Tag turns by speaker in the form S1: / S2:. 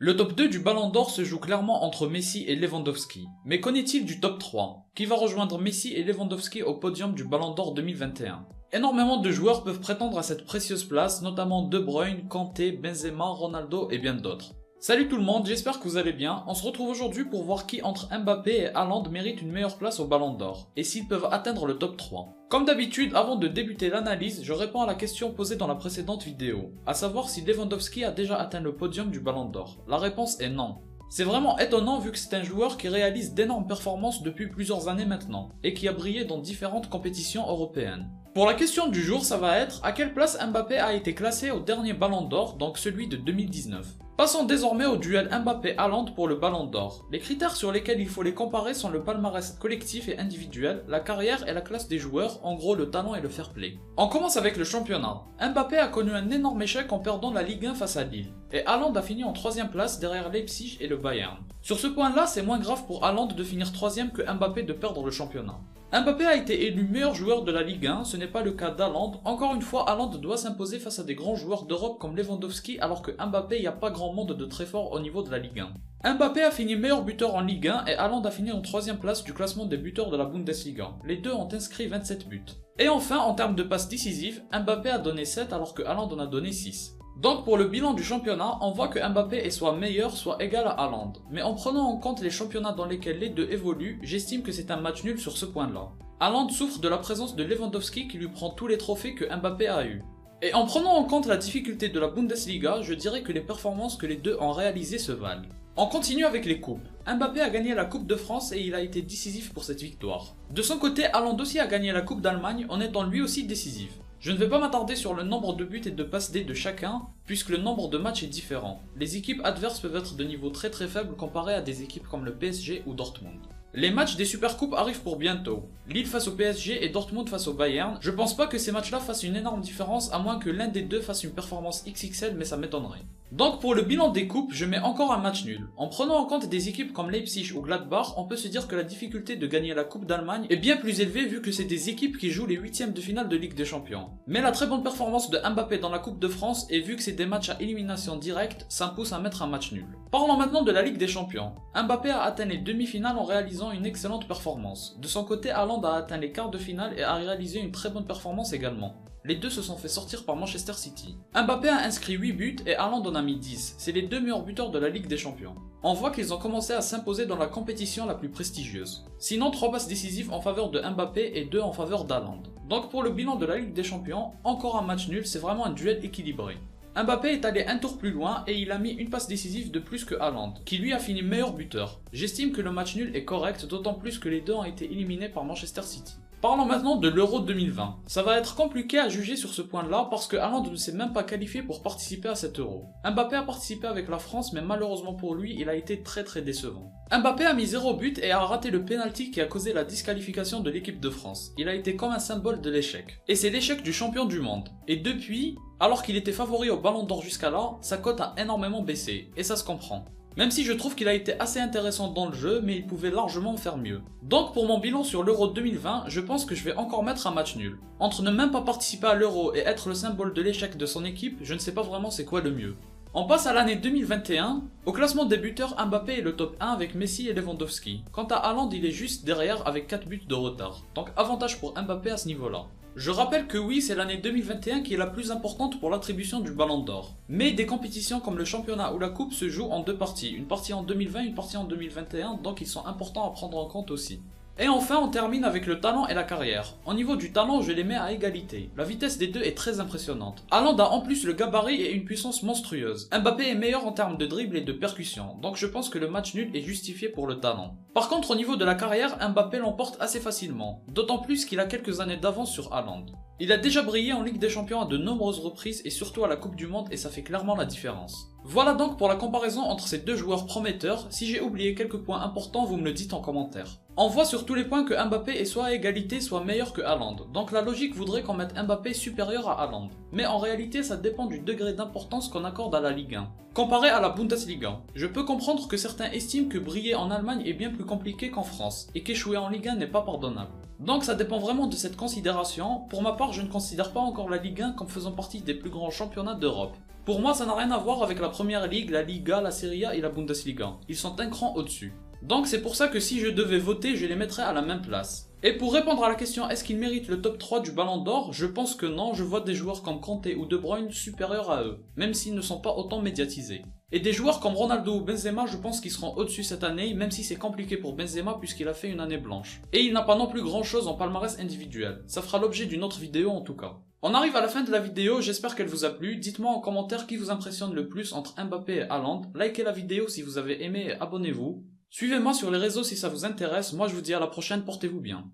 S1: Le top 2 du Ballon d'Or se joue clairement entre Messi et Lewandowski. Mais qu'en est-il du top 3? Qui va rejoindre Messi et Lewandowski au podium du Ballon d'Or 2021? Énormément de joueurs peuvent prétendre à cette précieuse place, notamment De Bruyne, Kanté, Benzema, Ronaldo et bien d'autres. Salut tout le monde, j'espère que vous allez bien. On se retrouve aujourd'hui pour voir qui entre Mbappé et Haaland mérite une meilleure place au Ballon d'Or, et s'ils peuvent atteindre le top 3. Comme d'habitude, avant de débuter l'analyse, je réponds à la question posée dans la précédente vidéo, à savoir si Lewandowski a déjà atteint le podium du Ballon d'Or. La réponse est non. C'est vraiment étonnant vu que c'est un joueur qui réalise d'énormes performances depuis plusieurs années maintenant, et qui a brillé dans différentes compétitions européennes. Pour la question du jour, ça va être à quelle place Mbappé a été classé au dernier Ballon d'Or, donc celui de 2019. Passons désormais au duel Mbappé-Haaland pour le Ballon d'Or. Les critères sur lesquels il faut les comparer sont le palmarès collectif et individuel, la carrière et la classe des joueurs, en gros le talent et le fair play. On commence avec le championnat. Mbappé a connu un énorme échec en perdant la Ligue 1 face à Lille, et Haaland a fini en 3ème place derrière Leipzig et le Bayern. Sur ce point-là, c'est moins grave pour Haaland de finir 3ème que Mbappé de perdre le championnat. Mbappé a été élu meilleur joueur de la Ligue 1, ce n'est pas le cas d'Haaland. Encore une fois, Haaland doit s'imposer face à des grands joueurs d'Europe comme Lewandowski, alors que Mbappé, il n'y a pas grand monde de très fort au niveau de la Ligue 1. Mbappé a fini meilleur buteur en Ligue 1 et Haaland a fini en 3ème place du classement des buteurs de la Bundesliga. Les deux ont inscrit 27 buts. Et enfin, en termes de passes décisives, Mbappé a donné 7 alors que Haaland en a donné 6. Donc pour le bilan du championnat, on voit que Mbappé est soit meilleur, soit égal à Haaland. Mais en prenant en compte les championnats dans lesquels les deux évoluent, j'estime que c'est un match nul sur ce point-là. Haaland souffre de la présence de Lewandowski qui lui prend tous les trophées que Mbappé a eu. Et en prenant en compte la difficulté de la Bundesliga, je dirais que les performances que les deux ont réalisées se valent. On continue avec les coupes. Mbappé a gagné la Coupe de France et il a été décisif pour cette victoire. De son côté, Haaland aussi a gagné la Coupe d'Allemagne en étant lui aussi décisif. Je ne vais pas m'attarder sur le nombre de buts et de passes D de chacun, puisque le nombre de matchs est différent. Les équipes adverses peuvent être de niveau très faible comparé à des équipes comme le PSG ou Dortmund. Les matchs des Supercoupes arrivent pour bientôt. Lille face au PSG et Dortmund face au Bayern. Je pense pas que ces matchs-là fassent une énorme différence, à moins que l'un des deux fasse une performance XXL, mais ça m'étonnerait. Donc pour le bilan des coupes, je mets encore un match nul. En prenant en compte des équipes comme Leipzig ou Gladbach, on peut se dire que la difficulté de gagner la Coupe d'Allemagne est bien plus élevée vu que c'est des équipes qui jouent les 8ème de finale de Ligue des Champions. Mais la très bonne performance de Mbappé dans la Coupe de France, et vu que c'est des matchs à élimination directe, ça me pousse à mettre un match nul. Parlons maintenant de la Ligue des Champions. Mbappé a atteint les demi-finales en réalisant une excellente performance. De son côté, Haaland a atteint les quarts de finale et a réalisé une très bonne performance également. Les deux se sont fait sortir par Manchester City. Mbappé a inscrit 8 buts et Haaland en a mis 10. C'est les deux meilleurs buteurs de la Ligue des Champions. On voit qu'ils ont commencé à s'imposer dans la compétition la plus prestigieuse. Sinon, 3 passes décisives en faveur de Mbappé et 2 en faveur d'Haaland. Donc pour le bilan de la Ligue des Champions, encore un match nul, c'est vraiment un duel équilibré. Mbappé est allé un tour plus loin et il a mis une passe décisive de plus que Haaland, qui lui a fini meilleur buteur. J'estime que le match nul est correct, d'autant plus que les deux ont été éliminés par Manchester City. Parlons maintenant de l'Euro 2020. Ça va être compliqué à juger sur ce point-là parce que Haaland ne s'est même pas qualifié pour participer à cet Euro. Mbappé a participé avec la France, mais malheureusement pour lui, il a été très décevant. Mbappé a mis 0 but et a raté le penalty qui a causé la disqualification de l'équipe de France. Il a été comme un symbole de l'échec. Et c'est l'échec du champion du monde. Et depuis, alors qu'il était favori au Ballon d'Or jusqu'à là, sa cote a énormément baissé. Et ça se comprend. Même si je trouve qu'il a été assez intéressant dans le jeu, mais il pouvait largement faire mieux. Donc pour mon bilan sur l'Euro 2020, je pense que je vais encore mettre un match nul. Entre ne même pas participer à l'Euro et être le symbole de l'échec de son équipe, je ne sais pas vraiment c'est quoi le mieux. On passe à l'année 2021. Au classement des buteurs, Mbappé est le top 1 avec Messi et Lewandowski. Quant à Haaland, il est juste derrière avec 4 buts de retard. Donc avantage pour Mbappé à ce niveau-là. Je rappelle que oui, c'est l'année 2021 qui est la plus importante pour l'attribution du Ballon d'Or. Mais des compétitions comme le championnat ou la coupe se jouent en deux parties. Une partie en 2020, une partie en 2021, donc ils sont importants à prendre en compte aussi. Et enfin, on termine avec le talent et la carrière. Au niveau du talent, je les mets à égalité. La vitesse des deux est très impressionnante. Haaland a en plus le gabarit et une puissance monstrueuse. Mbappé est meilleur en termes de dribble et de percussion, donc je pense que le match nul est justifié pour le talent. Par contre, au niveau de la carrière, Mbappé l'emporte assez facilement, d'autant plus qu'il a quelques années d'avance sur Haaland. Il a déjà brillé en Ligue des Champions à de nombreuses reprises et surtout à la Coupe du Monde et ça fait clairement la différence. Voilà donc pour la comparaison entre ces deux joueurs prometteurs. Si j'ai oublié quelques points importants, vous me le dites en commentaire. On voit sur tous les points que Mbappé est soit à égalité, soit meilleur que Haaland. Donc la logique voudrait qu'on mette Mbappé supérieur à Haaland. Mais en réalité, ça dépend du degré d'importance qu'on accorde à la Ligue 1. Comparé à la Bundesliga, je peux comprendre que certains estiment que briller en Allemagne est bien plus compliqué qu'en France, et qu'échouer en Ligue 1 n'est pas pardonnable. Donc ça dépend vraiment de cette considération. Pour ma part, je ne considère pas encore la Ligue 1 comme faisant partie des plus grands championnats d'Europe. Pour moi, ça n'a rien à voir avec la Première Ligue, la Liga, la Serie A et la Bundesliga. Ils sont un cran au-dessus. Donc c'est pour ça que si je devais voter, je les mettrais à la même place. Et pour répondre à la question est-ce qu'ils méritent le top 3 du Ballon d'Or, je pense que non, je vois des joueurs comme Kanté ou De Bruyne supérieurs à eux, même s'ils ne sont pas autant médiatisés. Et des joueurs comme Ronaldo ou Benzema, je pense qu'ils seront au-dessus cette année, même si c'est compliqué pour Benzema puisqu'il a fait une année blanche. Et il n'a pas non plus grand chose en palmarès individuel, ça fera l'objet d'une autre vidéo en tout cas. On arrive à la fin de la vidéo, j'espère qu'elle vous a plu, dites-moi en commentaire qui vous impressionne le plus entre Mbappé et Haaland, likez la vidéo si vous avez aimé et abonnez-vous. Suivez-moi sur les réseaux si ça vous intéresse, moi je vous dis à la prochaine, portez-vous bien.